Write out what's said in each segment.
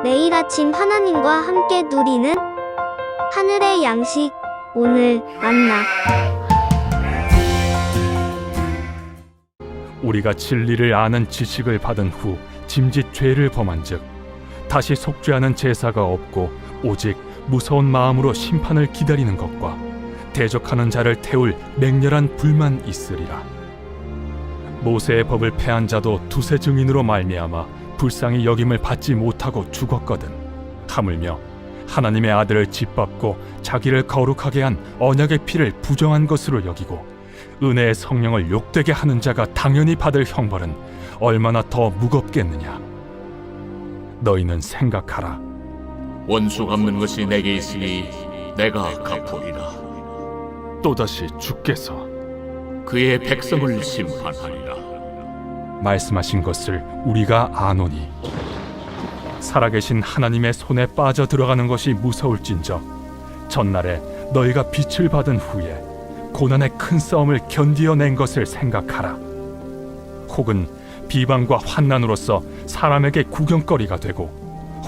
매일 아침 하나님과 함께 누리는 하늘의 양식, 오늘 만나. 우리가 진리를 아는 지식을 받은 후 짐짓 죄를 범한즉 다시 속죄하는 제사가 없고 오직 무서운 마음으로 심판을 기다리는 것과 대적하는 자를 태울 맹렬한 불만 있으리라. 모세의 법을 폐한 자도 두세 증인으로 말미암아 불쌍히 여김을 받지 못하고 죽었거든. 하물며 하나님의 아들을 짓밟고 자기를 거룩하게 한 언약의 피를 부정한 것으로 여기고 은혜의 성령을 욕되게 하는 자가 당연히 받을 형벌은 얼마나 더 무겁겠느냐. 너희는 생각하라. 원수 갚는 것이 내게 있으니 내가 갚으리라. 또다시 주께서 그의 백성을 심판하리라. 말씀하신 것을 우리가 아노니 살아계신 하나님의 손에 빠져 들어가는 것이 무서울진저 전날에 너희가 빛을 받은 후에 고난의 큰 싸움을 견디어낸 것을 생각하라. 혹은 비방과 환난으로서 사람에게 구경거리가 되고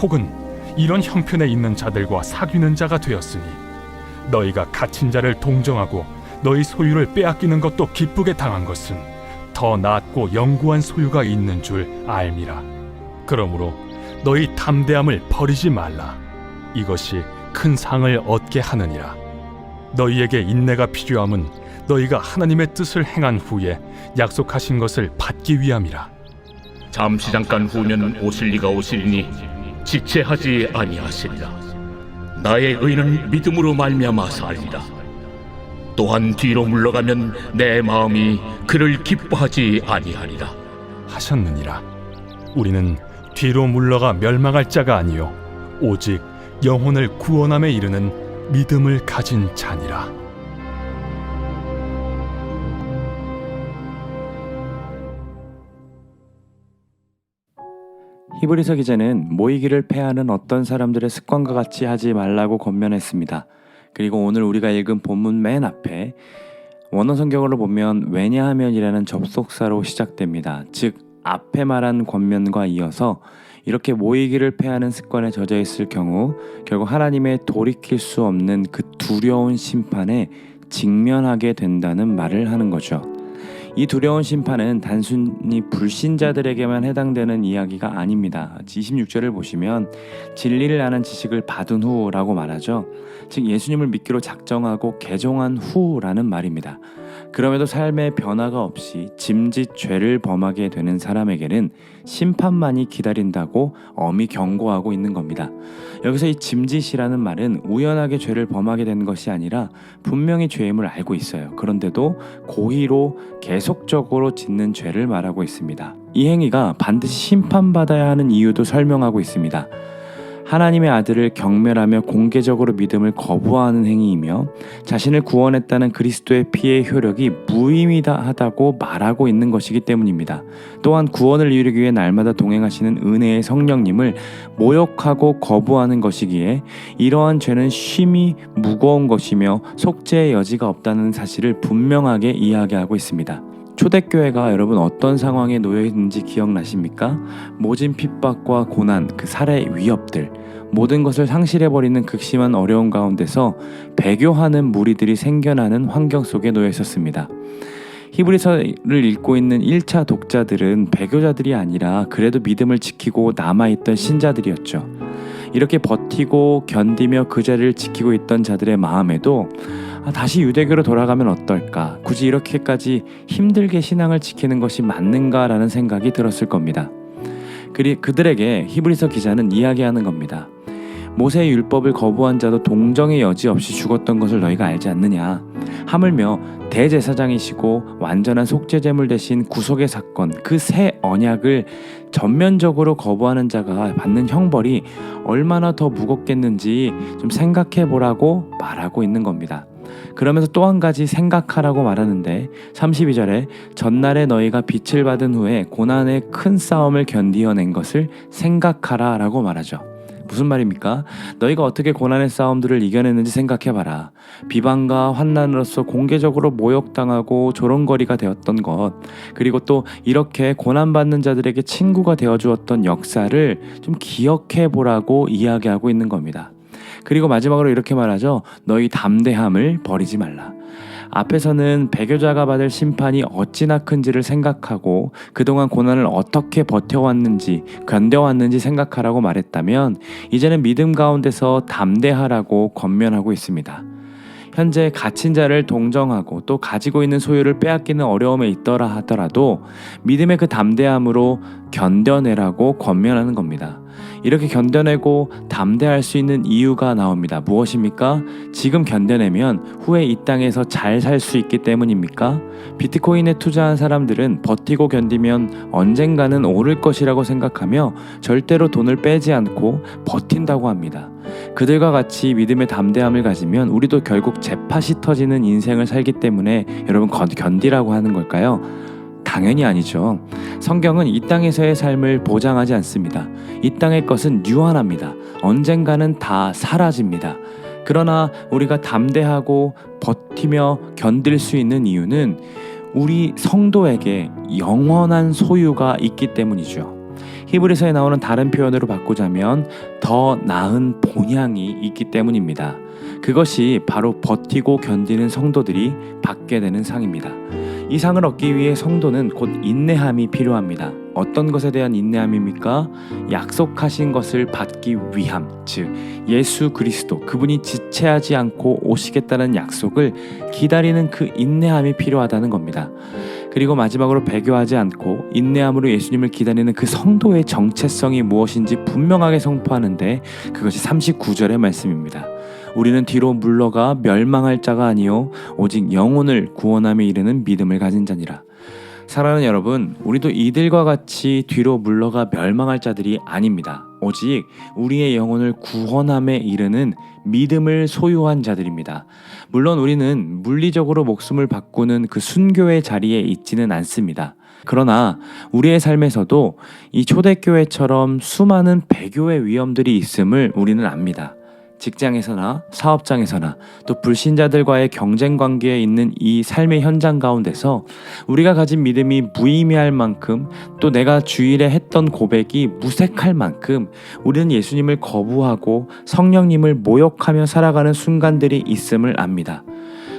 혹은 이런 형편에 있는 자들과 사귀는 자가 되었으니 너희가 갇힌 자를 동정하고 너희 소유를 빼앗기는 것도 기쁘게 당한 것은 더 낫고 영구한 소유가 있는 줄 알미라. 그러므로 너희 담대함을 버리지 말라. 이것이 큰 상을 얻게 하느니라. 너희에게 인내가 필요함은 너희가 하나님의 뜻을 행한 후에 약속하신 것을 받기 위함이라. 잠시 잠깐 후면 오실 이가 오시리니 지체하지 아니하시리라. 나의 의는 믿음으로 말미암아 살리라. 또한 뒤로 물러가면 내 마음이 그를 기뻐하지 아니하리라 하셨느니라. 우리는 뒤로 물러가 멸망할 자가 아니요 오직 영혼을 구원함에 이르는 믿음을 가진 자니라. 히브리서 기자는 모이기를 패하는 어떤 사람들의 습관과 같이 하지 말라고 권면했습니다. 그리고 오늘 우리가 읽은 본문 맨 앞에 원어 성경으로 보면 왜냐하면이라는 접속사로 시작됩니다. 즉 앞에 말한 권면과 이어서 이렇게 모이기를 패하는 습관에 젖어 있을 경우 결국 하나님의 돌이킬 수 없는 그 두려운 심판에 직면하게 된다는 말을 하는 거죠. 이 두려운 심판은 단순히 불신자들에게만 해당되는 이야기가 아닙니다. 26절을 보시면 진리를 아는 지식을 받은 후라고 말하죠. 즉 예수님을 믿기로 작정하고 개종한 후라는 말입니다. 그럼에도 삶의 변화가 없이 짐짓 죄를 범하게 되는 사람에게는 심판만이 기다린다고 엄히 경고하고 있는 겁니다. 여기서 이 짐짓이라는 말은 우연하게 죄를 범하게 된 것이 아니라 분명히 죄임을 알고 있어요. 그런데도 고의로 계속적으로 짓는 죄를 말하고 있습니다. 이 행위가 반드시 심판받아야 하는 이유도 설명하고 있습니다. 하나님의 아들을 경멸하며 공개적으로 믿음을 거부하는 행위이며 자신을 구원했다는 그리스도의 피의 효력이 무의미하다고 말하고 있는 것이기 때문입니다. 또한 구원을 이루기 위해 날마다 동행하시는 은혜의 성령님을 모욕하고 거부하는 것이기에 이러한 죄는 심히 무거운 것이며 속죄의 여지가 없다는 사실을 분명하게 이야기하고 있습니다. 초대교회가 여러분 어떤 상황에 놓여 있는지 기억나십니까? 모진 핍박과 고난, 그 살해 위협들, 모든 것을 상실해버리는 극심한 어려움 가운데서 배교하는 무리들이 생겨나는 환경 속에 놓여 있었습니다. 히브리서를 읽고 있는 1차 독자들은 배교자들이 아니라 그래도 믿음을 지키고 남아있던 신자들이었죠. 이렇게 버티고 견디며 그 자리를 지키고 있던 자들의 마음에도 다시 유대교로 돌아가면 어떨까? 굳이 이렇게까지 힘들게 신앙을 지키는 것이 맞는가라는 생각이 들었을 겁니다. 그들에게 히브리서 기자는 이야기하는 겁니다. 모세의 율법을 거부한 자도 동정의 여지 없이 죽었던 것을 너희가 알지 않느냐? 하물며 대제사장이시고 완전한 속죄제물 대신 구속의 사건, 그 새 언약을 전면적으로 거부하는 자가 받는 형벌이 얼마나 더 무겁겠는지 좀 생각해 보라고 말하고 있는 겁니다. 그러면서 또 한 가지 생각하라고 말하는데 32절에 전날에 너희가 빛을 받은 후에 고난의 큰 싸움을 견디어낸 것을 생각하라 라고 말하죠. 무슨 말입니까? 너희가 어떻게 고난의 싸움들을 이겨냈는지 생각해봐라. 비방과 환난으로서 공개적으로 모욕당하고 조롱거리가 되었던 것, 그리고 또 이렇게 고난받는 자들에게 친구가 되어주었던 역사를 좀 기억해보라고 이야기하고 있는 겁니다. 그리고 마지막으로 이렇게 말하죠. 너희 담대함을 버리지 말라. 앞에서는 배교자가 받을 심판이 어찌나 큰지를 생각하고 그동안 고난을 어떻게 버텨왔는지 견뎌왔는지 생각하라고 말했다면, 이제는 믿음 가운데서 담대하라고 권면하고 있습니다. 현재 갇힌 자를 동정하고 또 가지고 있는 소유를 빼앗기는 어려움에 있더라 하더라도 믿음의 그 담대함으로 견뎌내라고 권면하는 겁니다. 이렇게 견뎌내고 담대할 수 있는 이유가 나옵니다. 무엇입니까? 지금 견뎌내면 후에 이 땅에서 잘 살 수 있기 때문입니까? 비트코인에 투자한 사람들은 버티고 견디면 언젠가는 오를 것이라고 생각하며 절대로 돈을 빼지 않고 버틴다고 합니다. 그들과 같이 믿음의 담대함을 가지면 우리도 결국 재팟이 터지는 인생을 살기 때문에 여러분 견디라고 하는 걸까요? 당연히 아니죠. 성경은 이 땅에서의 삶을 보장하지 않습니다. 이 땅의 것은 유한합니다. 언젠가는 다 사라집니다. 그러나 우리가 담대하고 버티며 견딜 수 있는 이유는 우리 성도에게 영원한 소유가 있기 때문이죠. 히브리서에 나오는 다른 표현으로 바꾸자면 더 나은 본향이 있기 때문입니다. 그것이 바로 버티고 견디는 성도들이 받게 되는 상입니다. 이 상을 얻기 위해 성도는 곧 인내함이 필요합니다. 어떤 것에 대한 인내함입니까? 약속하신 것을 받기 위함, 즉 예수 그리스도, 그분이 지체하지 않고 오시겠다는 약속을 기다리는 그 인내함이 필요하다는 겁니다. 그리고 마지막으로 배교하지 않고 인내함으로 예수님을 기다리는 그 성도의 정체성이 무엇인지 분명하게 선포하는데, 그것이 39절의 말씀입니다. 우리는 뒤로 물러가 멸망할 자가 아니요 오직 영혼을 구원함에 이르는 믿음을 가진 자니라. 사랑하는 여러분, 우리도 이들과 같이 뒤로 물러가 멸망할 자들이 아닙니다. 오직 우리의 영혼을 구원함에 이르는 믿음을 소유한 자들입니다. 물론 우리는 물리적으로 목숨을 바꾸는 그 순교의 자리에 있지는 않습니다. 그러나 우리의 삶에서도 이 초대교회처럼 수많은 배교의 위험들이 있음을 우리는 압니다. 직장에서나 사업장에서나 또 불신자들과의 경쟁 관계에 있는 이 삶의 현장 가운데서 우리가 가진 믿음이 무의미할 만큼, 또 내가 주일에 했던 고백이 무색할 만큼 우리는 예수님을 거부하고 성령님을 모욕하며 살아가는 순간들이 있음을 압니다.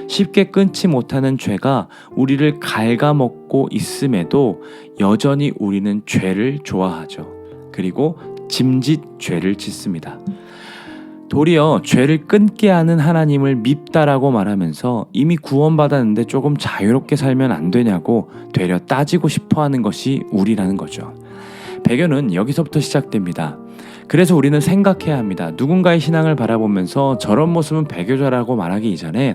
쉽게 끊지 못하는 죄가 우리를 갉아먹고 있음에도 여전히 우리는 죄를 좋아하죠. 그리고 짐짓 죄를 짓습니다. 도리어 죄를 끊게 하는 하나님을 밉다라고 말하면서 이미 구원받았는데 조금 자유롭게 살면 안 되냐고 되려 따지고 싶어하는 것이 우리라는 거죠. 배교는 여기서부터 시작됩니다. 그래서 우리는 생각해야 합니다. 누군가의 신앙을 바라보면서 저런 모습은 배교자라고 말하기 이전에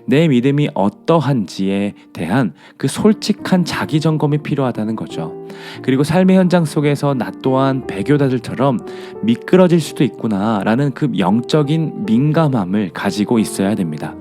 내 믿음이 어떠한지에 대한 그 솔직한 자기 점검이 필요하다는 거죠. 그리고 삶의 현장 속에서 나 또한 배교자들처럼 미끄러질 수도 있구나라는 그 영적인 민감함을 가지고 있어야 됩니다.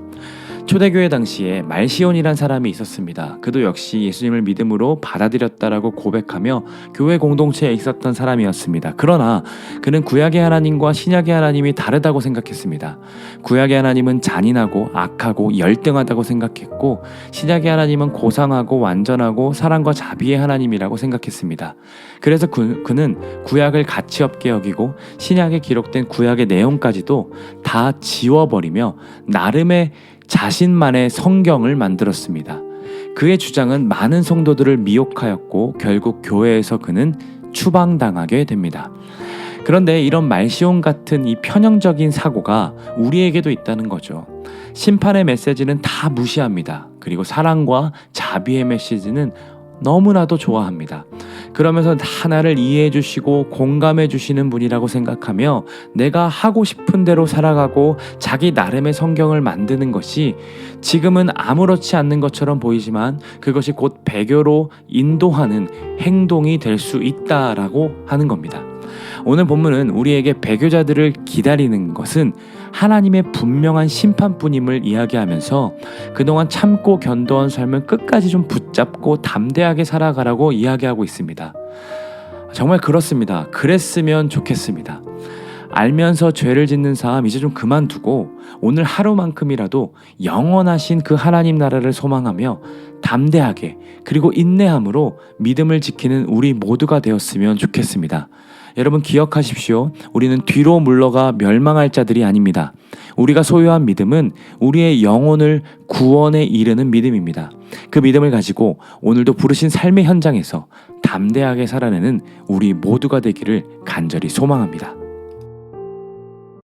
초대교회 당시에 말시온이란 사람이 있었습니다. 그도 역시 예수님을 믿음으로 받아들였다라고 고백하며 교회 공동체에 있었던 사람이었습니다. 그러나 그는 구약의 하나님과 신약의 하나님이 다르다고 생각했습니다. 구약의 하나님은 잔인하고 악하고 열등하다고 생각했고, 신약의 하나님은 고상하고 완전하고 사랑과 자비의 하나님이라고 생각했습니다. 그래서 그는 구약을 가치 없게 여기고 신약에 기록된 구약의 내용까지도 다 지워버리며 나름의 자신만의 성경을 만들었습니다. 그의 주장은 많은 성도들을 미혹하였고 결국 교회에서 그는 추방당하게 됩니다. 그런데 이런 말시온 같은 이 편향적인 사고가 우리에게도 있다는 거죠. 심판의 메시지는 다 무시합니다. 그리고 사랑과 자비의 메시지는 너무나도 좋아합니다. 그러면서 하나를 이해해 주시고 공감해 주시는 분이라고 생각하며 내가 하고 싶은 대로 살아가고 자기 나름의 성경을 만드는 것이 지금은 아무렇지 않는 것처럼 보이지만 그것이 곧 배교로 인도하는 행동이 될 수 있다라고 하는 겁니다. 오늘 본문은 우리에게 배교자들을 기다리는 것은 하나님의 분명한 심판뿐임을 이야기하면서 그동안 참고 견뎌온 삶을 끝까지 좀 붙잡고 담대하게 살아가라고 이야기하고 있습니다. 정말 그렇습니다. 그랬으면 좋겠습니다. 알면서 죄를 짓는 삶 이제 좀 그만두고 오늘 하루만큼이라도 영원하신 그 하나님 나라를 소망하며 담대하게 그리고 인내함으로 믿음을 지키는 우리 모두가 되었으면 좋겠습니다. 여러분 기억하십시오. 우리는 뒤로 물러가 멸망할 자들이 아닙니다. 우리가 소유한 믿음은 우리의 영혼을 구원에 이르는 믿음입니다. 그 믿음을 가지고 오늘도 부르신 삶의 현장에서 담대하게 살아내는 우리 모두가 되기를 간절히 소망합니다.